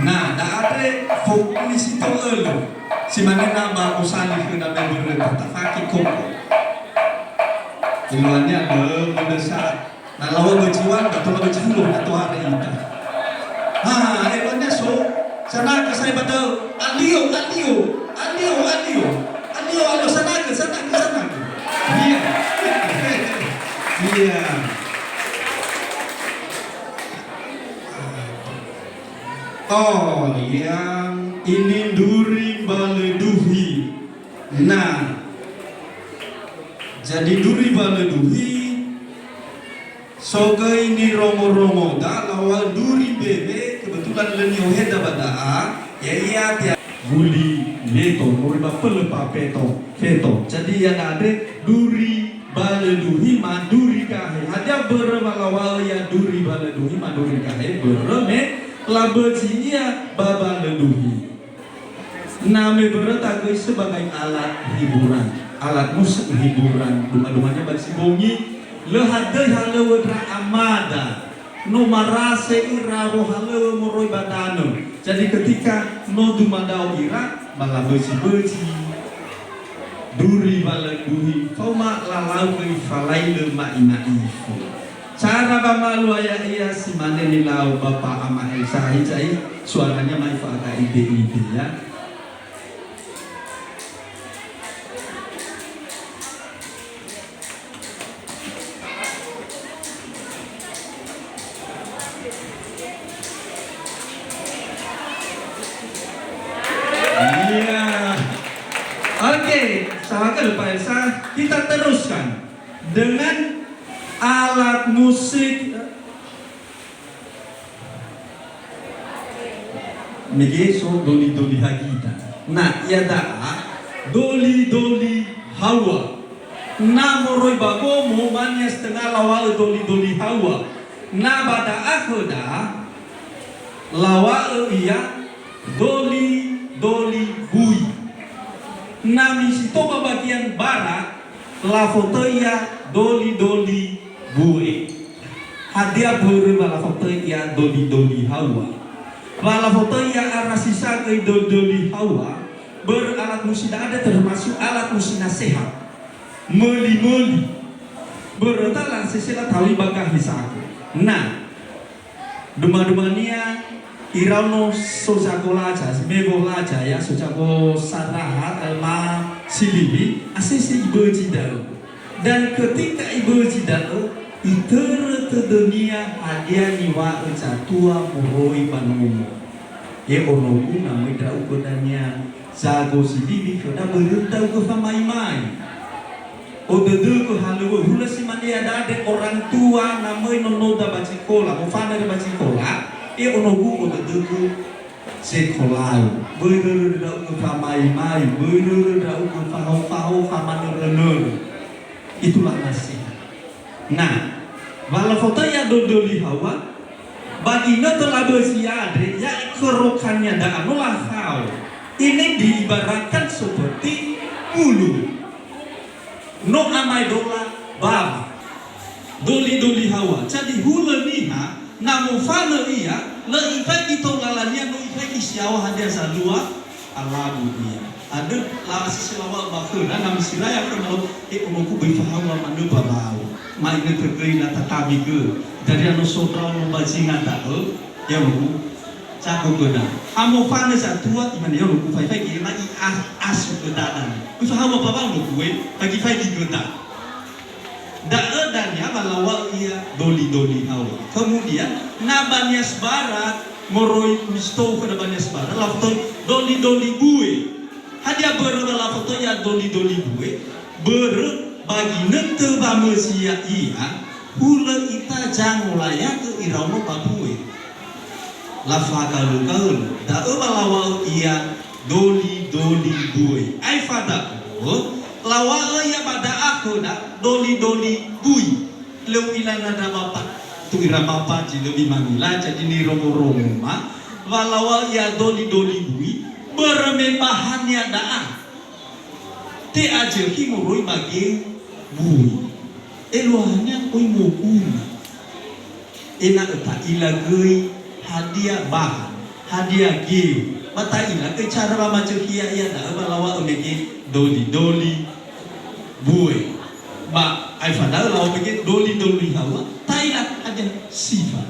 Nah, dah ada fokus itu elu. Si mana nama usali ke nama berita fakir koko. Tujuannya mendesak. Nah, lawan berjiwa, betul berjiwa, atau hari itu. Hebatnya so. Sana ke saya betul. Alio, sana ke. Iya. Iya. Oh, yang ini duri baleduhi. Nah, jadi duri baleduhi. Soga ini romo-romo dah lawan duri bebe kebetulan lenyo heda badaa ya iya dia guli leto muriba pelepa peto. Jadi yang ada duri baleduhi maduri kahe ada bermalawa ya duri baleduhi maduri kahe berme labejinya baba leduhi. Name beretagai sebagai alat hiburan, alat musik hiburan, dumanya bagi bongi. Lehadai halewa amada no marase ira ro halewa moroi badano. Jadi ketika no dumadau ira malah beci duri baladuhi koma lalau ke falai le maifu. Cara bamalu ayah iya si mane nilau bapa ama Elsa hijai suaranya maifu agak ide ya. Oke, sahabat Pak Elsa, kita teruskan dengan alat musik. Megeso doli hagita. Nah, ya daa doli hawa. Namoroi bagomo manya setengah lawal doli hawa. Na bada akhoda lawal iya doli bui. Nami sitoba bagian barat la fotoya doli bue. Hadiah buru la fotoya doli hawa. La fotoya arasisa ke doli hawa beralat musik ada termasuk alat musik nasihat. Meli beretalan sesila tawi bagah hisaku. Nah, duma-dumania irauno sojago laja, mego laja ya sojago sarahat alma silibi asisi ibu jidal. Dan ketika ibu jidal iter dunia hadiah niwa tua mohoi panomo. Onoku namai dau kodanya jago silibi koda berutau ke famai. Odedu ke halu hula si mandi ada orang tua namai nonoda bacikola, mufana ke bacikola. Onogu odedu sekolah, bener dah ukur famai, bener dah ukur fahau famanur. Itulah nasihat. Nah, walau foto ya dodoli hawa, baginda telah bersiade, ya kerokannya dah anulah kau. Ini diibaratkan seperti bulu. No amai dola bab, doli hawa. Jadi hula niha. Namun fana iya, le ifai itu lalanya no ifai isyawa hadia salua alabu dia. Ada lasi selawal bakuna nam silaya kerana onoku bifahawa manu babau. Maine terkei na tatabi ke. Dari anu sodra no bajingan tahu, ya onoku cakup guna. Amo fana satua iman ya onoku fai kira asu kedanan. Bifahawa babau onoku bagi fai di guna. Daedanya balawal ia doli hawa. Kemudian nabanyas barat moroi misto ke nabanyas barat lafto doli bue. Hadia bere lafto ya doli bue bere bagi nente bamesia ia hula ita jangolaya ke irauno babue. Lafaka lukal dae balawal ia doli bue. Ai fada lawa ya pada aku nak doli bui leuilan ada bapak tu ira bapak jadi lebih manila jadi ni romo ma walawa ya doli bui bermempahannya daa te aja ki moroi bagi bui eluahnya oi mokuna enak tak ilagui hadiah bahan hadiah gi mata ina ke cara mama cekia ya da balawa omeki doli buai ba ai fadal lawa omeki doli hawa taila hadiah sifat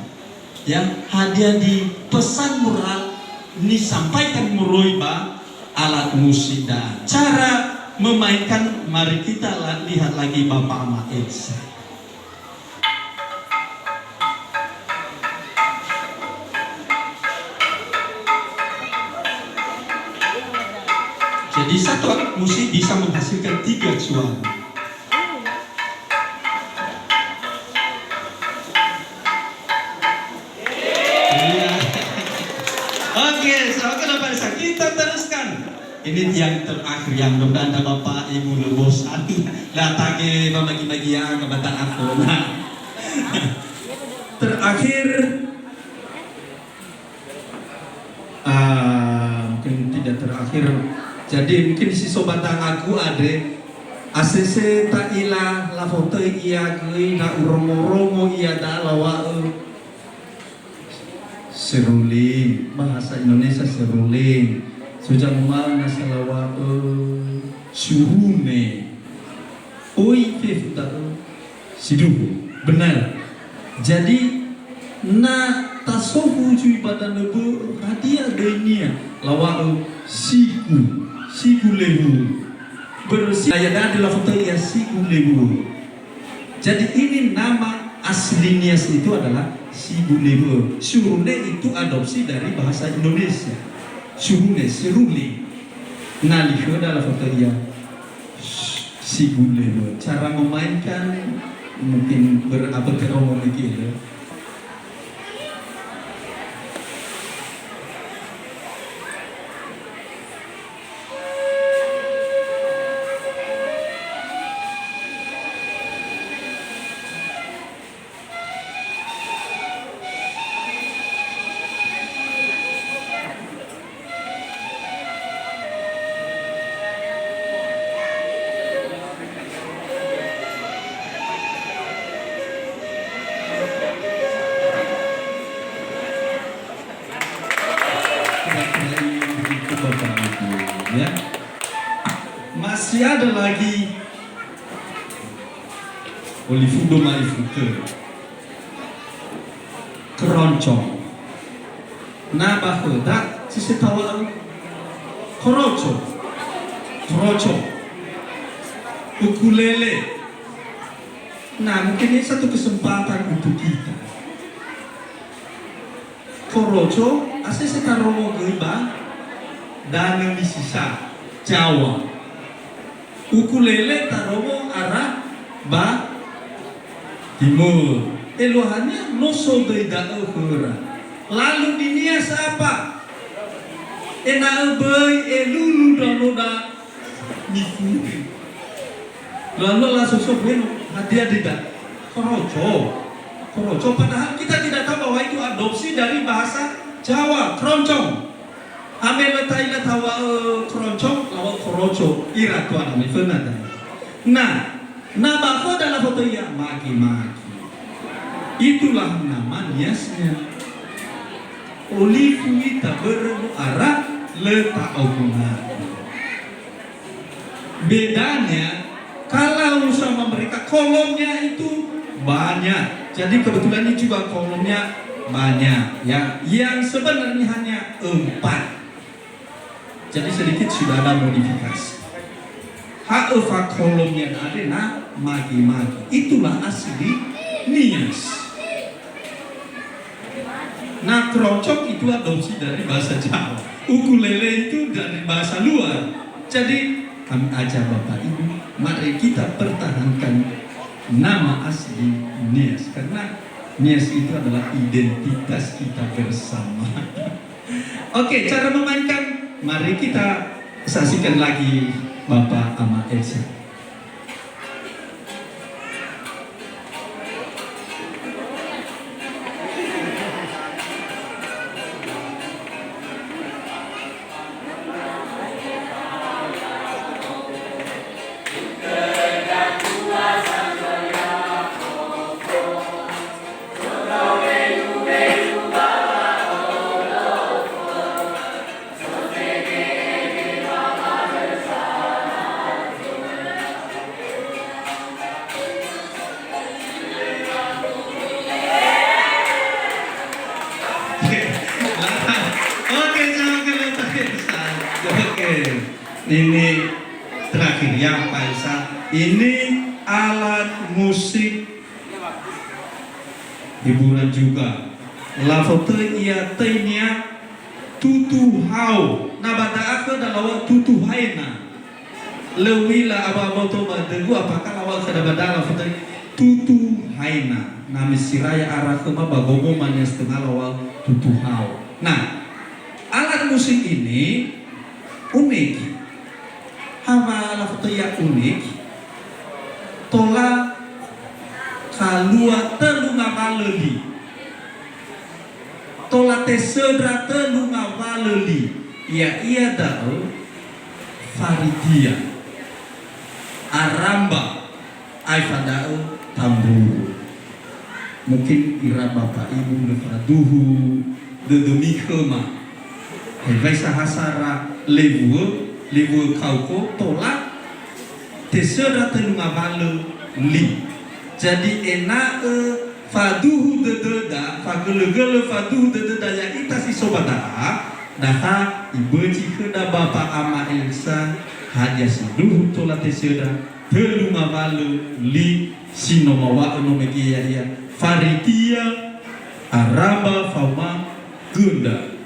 ya hadiah di pesan moral disampaikan meroiba alat musik dan cara memainkan. Mari kita lihat lagi Bapak Ama Elsa. Jadi satu alat musik bisa menghasilkan 3 suara. Oke, selamat datang. Kita teruskan. Ini yang terakhir yang mudah anda bapak ibu bosan datang ke bagi-bagi yang kebetulan aku. Nah, terakhir mungkin tidak terakhir. Jadi mungkin si sobatang aku ada ACC tak ilah la foto iya kui na uromo iya dah lawa seruling bahasa Indonesia seruling sudah mal nasalawa surume oi kefuta siduhu benar. Jadi na tasofu cui pada nebu hadiah denia lawa siku lebu bersih ayat adalah foto ya siku lebu. Jadi ini nama aslinya itu adalah siku lebu. Surune itu adopsi dari bahasa Indonesia. Surune seruli. Nah lihat adalah foto ya siku lebu. Cara memainkan mungkin berabad keromong gitu. Ya. Masih ada lagi Olifundo Marifuke keroncong nabah tak sisi tawalan koroco ukulele. Nah mungkin ini satu kesempatan untuk kita. Koroco asal setaromo geba dan di sisa Jawa. Ukulele taromo arah ba timur. Eluhannya noso beda ukura. Lalu dinias apa? Ena bay elulu danoda niku. Lalu langsung sobeno hadiah tidak. Koroco padahal kita tidak tahu bahwa itu adopsi dari bahasa Jawa, keroncong. Ame letai letawa keroncong lawa koroco ira tuan ame fenada. Nah bako adalah foto ya maki. Itulah nama niasnya. Olifu ita berarah letak ogungan. Bedanya kalau sama mereka kolomnya itu banyak. Jadi kebetulan ini juga kolomnya banyak ya. Yang sebenarnya hanya 4. Jadi sedikit sudah ada modifikasi. Ha'efa kolomnya ada magi. Itulah asli nias. Nah keroncong itu adopsi dari bahasa Jawa. Ukulele itu dari bahasa luar. Jadi kami ajak Bapak Ibu, mari kita pertahankan nama asli nias. Karena nias itu adalah identitas kita bersama. Oke, cara memainkan. Mari kita saksikan lagi Bapak Ama Elsa. Ini terakhir ya Pak Isa. Ini alat musik hiburan juga. La foto ia tainya tutu hau. Nabata aku dalam tutu haina. Lewila ababoto badegu apakah lawal kadabada la foto tutu haina. Nami siraya arah kema bagogo manya setengah lawal tutu hau. Nah, alat musik ini unik. Hama la foto ya unik. Tola kalua telu ngabaleli. Tola tesedra telu ngabaleli. Ya ia dao faridia. Aramba aifadao tamburu. Mungkin ira bapak ibu lefaduhu dedemi kema. Hei sahasara lewu kauko tola tesedra telu ngabaleli. Jadi enak faduhu dededa fagelegele faduhu dededa ya ita si sobada daha ibeji keda bapa ama elsa hadia saduhu tola teseda telu ngabale li sinomawa onomegi ya faritia araba fauma gunda.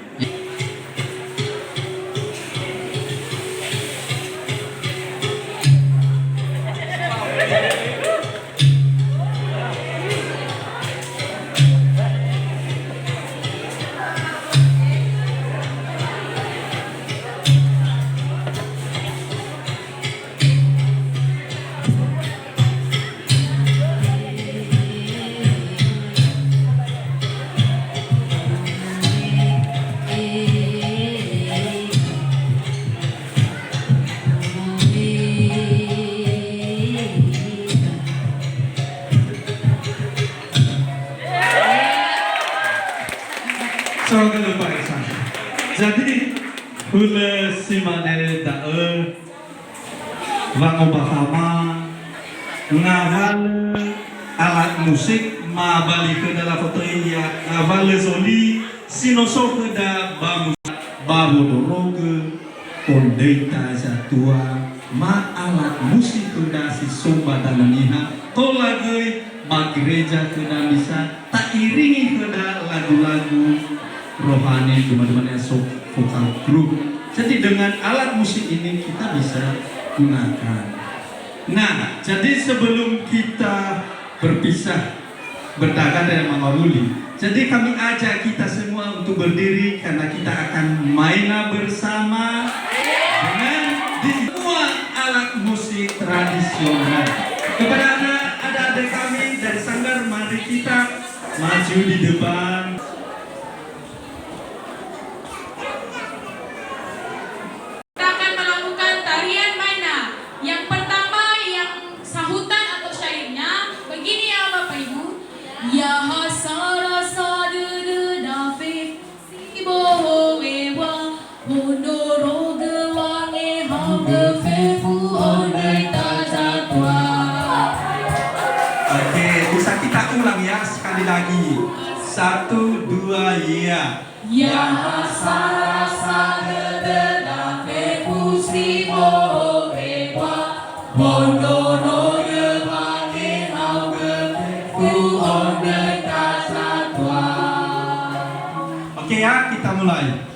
Jadi hula simane dae wango bahama ngaval alat musik ma balik ke dalam foto iya ngaval zoli sinoso ke da babu doroge kondeita jatua ma alat musik ke da si somba dalam iha tolagei ma gereja ke da bisa tak iringi ke da lagu-lagu rohani teman-teman yang vokal grup. Jadi dengan alat musik ini kita bisa gunakan. Nah, jadi sebelum kita berpisah berdagang dengan Mama Luli, jadi kami ajak kita semua untuk berdiri karena kita akan maina bersama dengan di semua alat musik tradisional. Kepada adik-adik kami dari Sanggar, mari kita maju di depan. Oke, bisa kita ulang ya sekali lagi. 1, 2, ya. Ya rasa dededa fekusi borewa Bondono gebane auge ku onde kasatwa. Oke ya, kita mulai.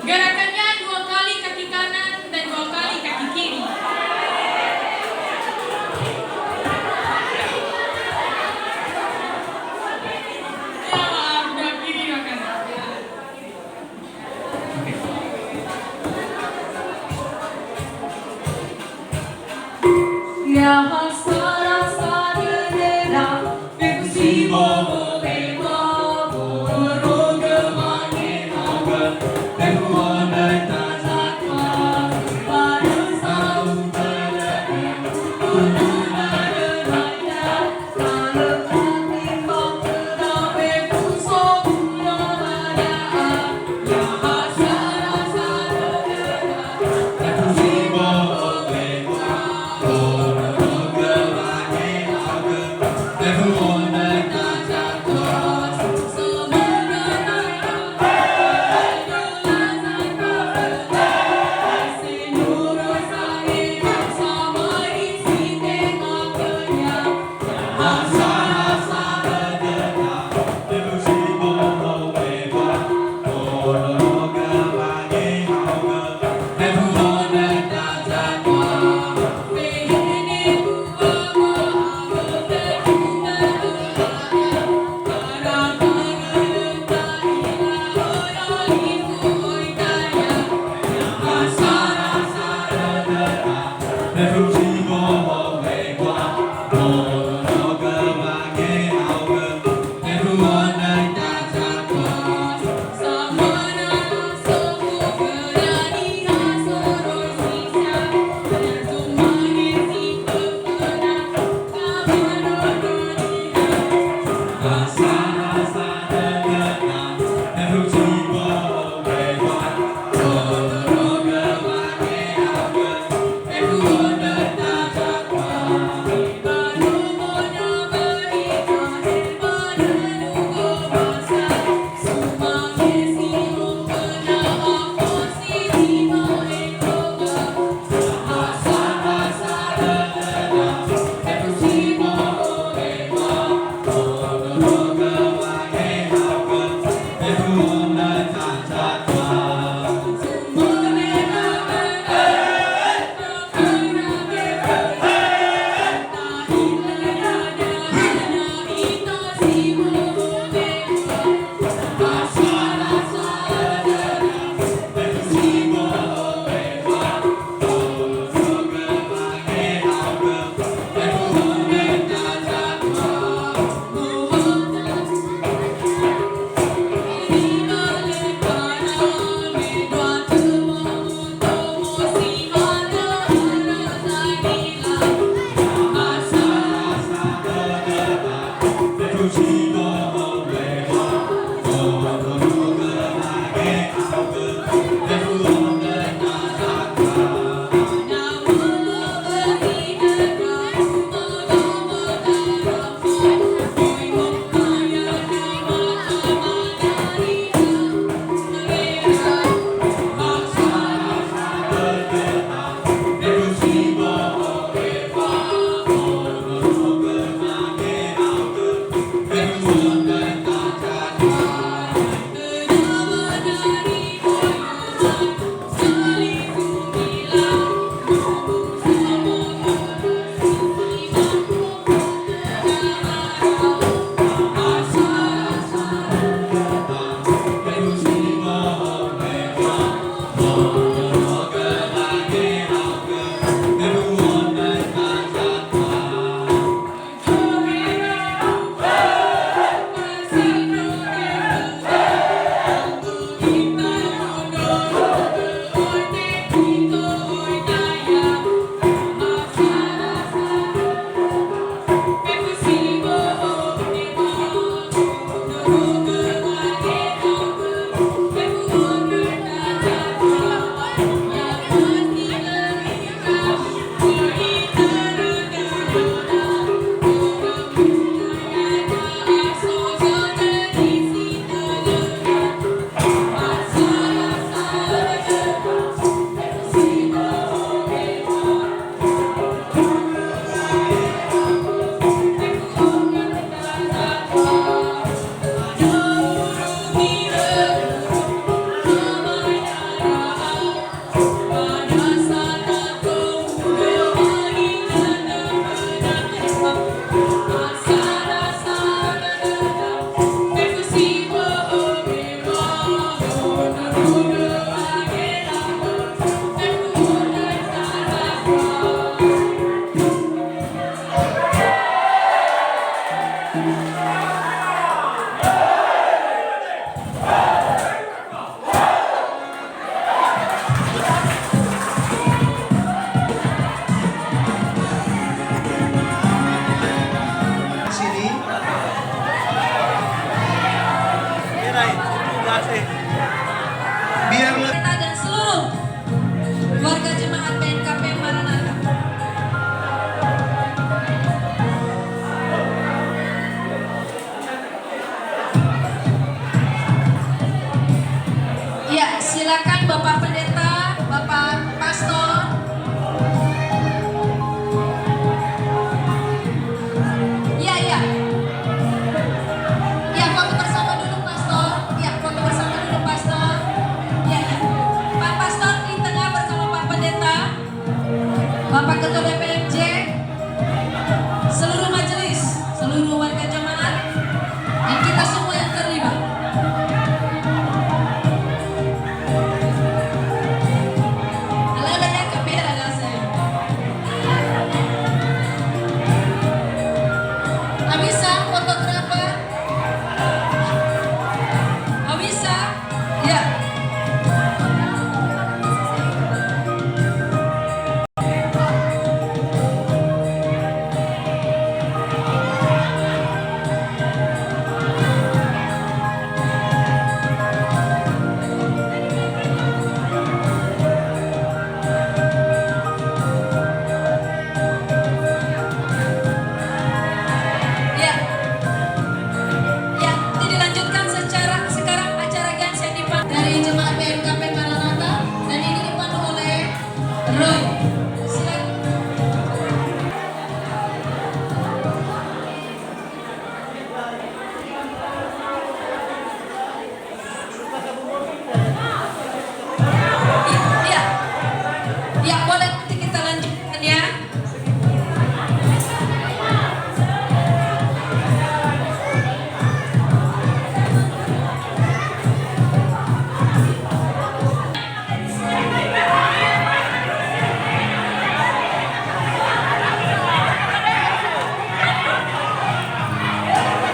Gerakannya 2 kali kaki kanan dan 2 kali kaki kiri. Ya maaf, udah kiri makan. Ya rasa dededa fekusi borewa Bondono gebane auge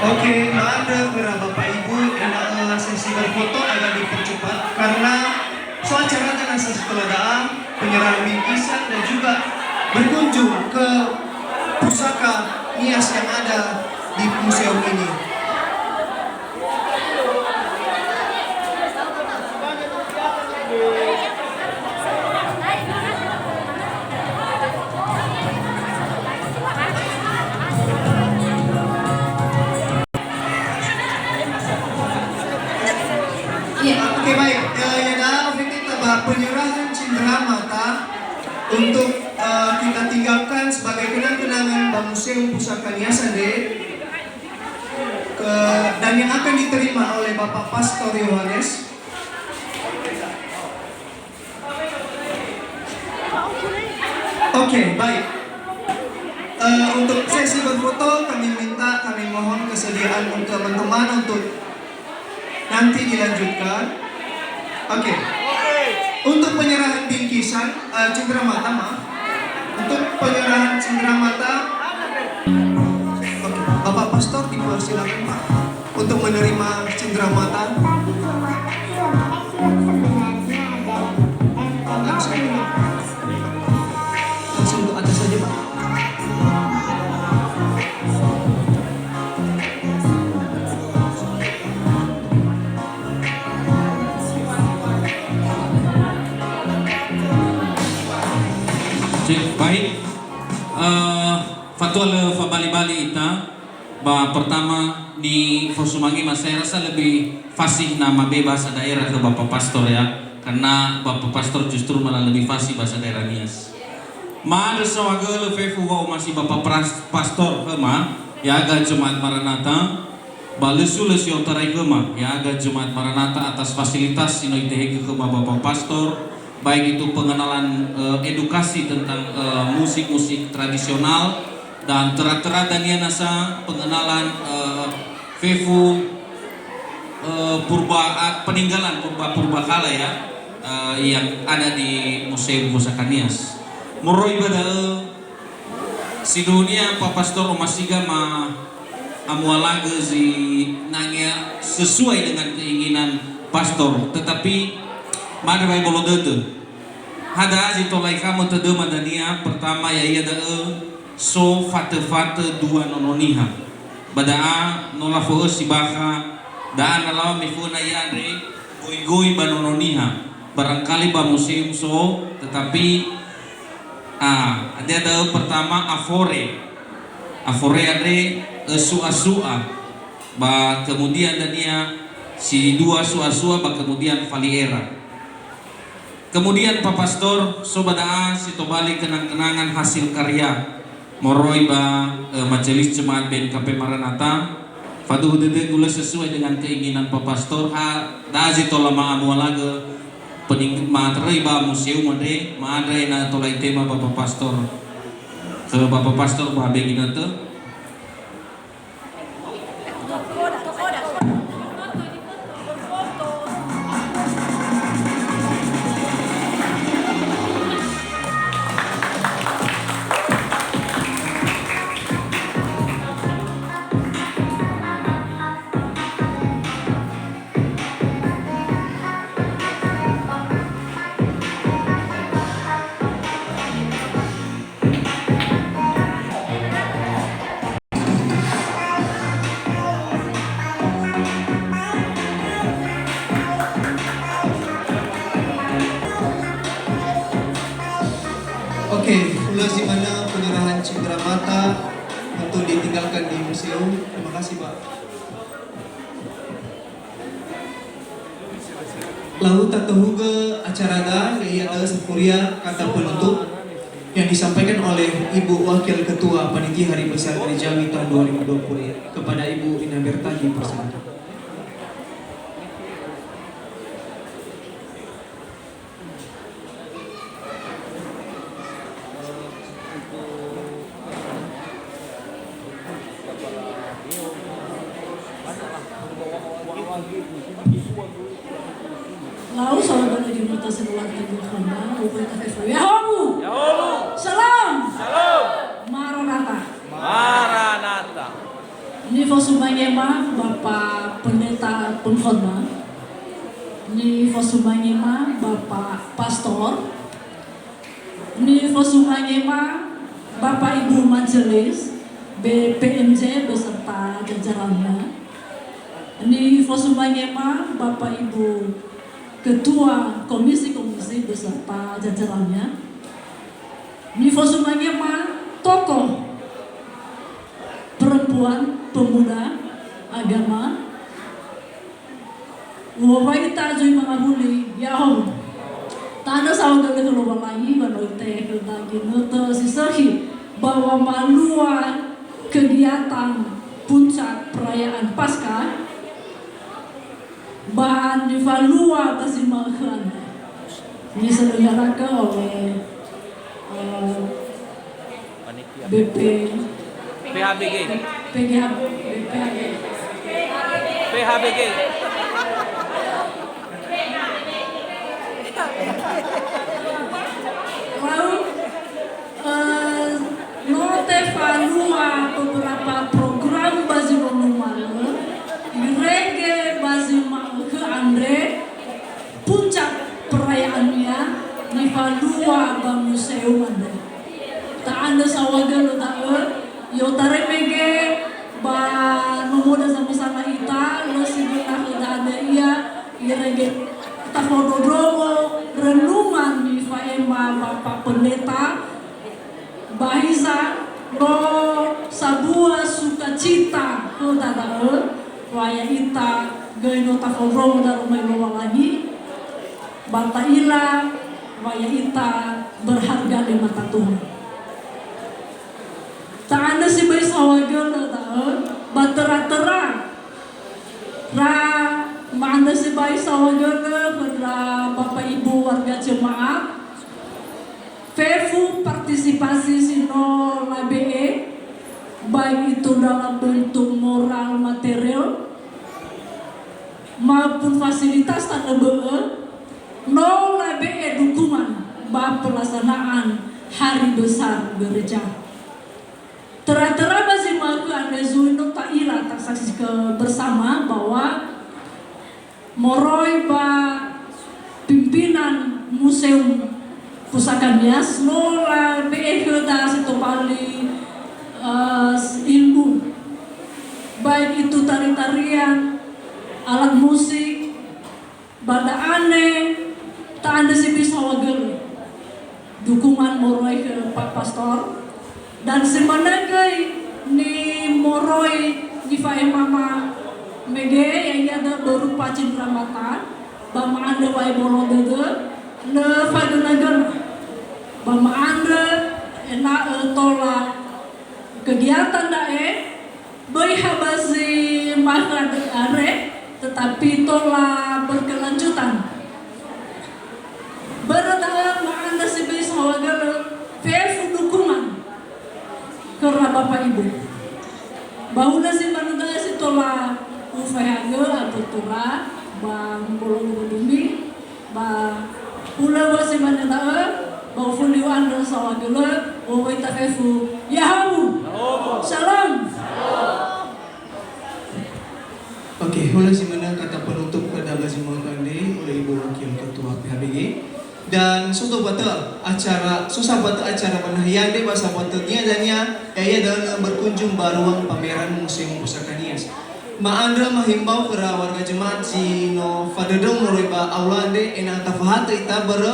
Oke, ada para Bapak Ibu yang sesi berfoto agak dipercepat karena acara jenazah setelah doa, penyerahan bingkisan dan juga berkunjung ke pusaka nias yang ada di museum ini. Oke baik, ya kita bahas penyerahan cindera mata untuk kita tinggalkan sebagai kenang-kenangan di Museum Pusaka Nias dan yang akan diterima oleh Bapak Pastor Yohanes. Oke, baik. Untuk sesi berfoto kami mohon kesediaan untuk teman-teman untuk nanti dilanjutkan. Oke. Untuk penyerahan bingkisan cindera mata, maaf. Untuk penyerahan cindera mata, oke. Bapak Pastor dipersilakan Pak untuk menerima cindera mata. Langsung ke atas saja Pak. Baik, fatwa bali-bali ita pertama di Fosumangi mas saya rasa lebih fasih nama bahasa daerah ke Bapak Pastor ya, karena Bapak Pastor justru malah lebih fasih bahasa daerah Nias. Ada sawagel fefu wau masih Bapak Pastor kema ya agak Jumat Maranatha balesu-lesu yang tarai kema ya agak Jumat Maranatha atas fasilitas sino iteheke kema Bapak Pastor, baik itu pengenalan edukasi tentang musik-musik tradisional dan tera-tera dan nasa pengenalan fefu peninggalan purba kala ya yang ada di Museum Pusaka Nias. Moroi pada si dunia Pak Pastor Omasiga amualaga si nanya sesuai dengan keinginan pastor, tetapi mana baik bolo dede. Hada aji tolai kamu tede madania pertama ya iya so fate dua nononiha. Badaa nola fo si baka daan alawa mifuna yadre goi banononiha. Barangkali ba museum so, tetapi ada pertama afore adre sua ba kemudian dania si dua sua ba kemudian faliera. Kemudian Pak Pastor sobadaa sitobali kenang-kenangan hasil karya moroi ba majelis jemaat BNKP Maranatha faduh dede gula sesuai dengan keinginan Pak Pastor dazi tolama amualaga materai ba museum ade maadai na tolai tema Bapak Pastor ke Bapak Pastor ba begina te. Oke, ulas di mana penyerahan cindera mata untuk ditinggalkan di museum. Terima kasih Pak. Lalu tatahuga acara dan yaitu sepuria kata penutup yang disampaikan oleh Ibu Wakil Ketua Panitia Hari Besar dari Jambi tahun 2020 kepada Ibu Ina Berta dipersilakan. Lalu salam menuju kita seluar tubuh kembang, upaya kafefu. Yahomu. Salam. Maranatha. Maranatha. Ini Fosumanyema Bapak Pendeta Pengkhotbah, Ni Fosumanyema Bapak Pastor, Ni Fosumanyema Bapak Ibu Majelis BPMJ beserta jajarannya, Ni Fosumanyema Bapak Ibu Ketua Komisi-Komisi beserta jajarannya, Ni Fosumanyema tokoh perempuan, pemuda, agama, wawaita jui mangabuli, yahoo. Tanda sawa gale keluar lagi, banoite lagi noto sisahi bahwa malua kegiatan puncak perayaan Paskah bahan divalua basimakan diselenggarakan oleh BP PHBG. PHBG. Lalu note valua beberapa program bazimo numalo rege bazima ke Andre puncak perayaannya di valua ba museum Andre tak anda sawaga tahu yo taremege ba nomoda sama-sama ita lo siguna ada iya rege takododromo renungan di faema Bapak Pendeta bahisa lo sabua sukacita ko tadae waya ita gaino takodromo darumay lo lagi bata ila waya ita berharga di mata Tuhan. Tak ada si bayi sawaga lo tahu batera-tera ra manda si bayi sawaga pada Bapak Ibu warga jemaat fefu partisipasi sino LABE baik itu dalam bentuk moral material maupun fasilitas tanda BE no LABE dukungan bab pelaksanaan hari besar gereja. Tera-tera masih mahu anda zuino tak ila tak saksi bersama bahwa moroi ba pimpinan museum pusaka Nias nola beehda situ pali ilmu baik itu tari-tarian alat musik bada aneh tak anda sih bisa wagel dukungan moroi ke Pak Pastor dan semenagai ni moroi di fae mama mege yang ada berupa cindramata bama anda wae bolo dede ne fagenagan bama anda ena tola kegiatan dae bai habasi makna are tetapi tola berkelanjutan berada ma anda sebagai sahabat fefu dukungan karena Bapak Ibu bahuna si manusia si tola ufahaga atau tura bang bolong dumi ba pula wasi manusia bau fuliu anda sawagela wawai takefu yahu salam. Oke, hula si mana kata penutup pada bazima kande oleh Ibu Wakil Ketua PHBG. Dan suatu bata acara susah bata acara penahian de bahasa batanya dan ya dalam berkunjung baruang pameran Museum Pusaka Nias. Maandra mahimbau kepada warga jemaat si no fadedong noriba aulande enang tafahata ita ber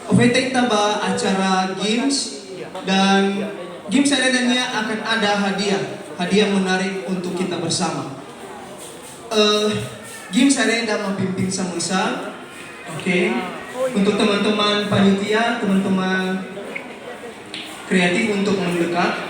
ofete ita ba acara games dan games adanya akan ada hadiah menarik untuk kita bersama. Games ada mapimpin samisa. Oke. Untuk teman-teman panitia, teman-teman kreatif untuk mendekat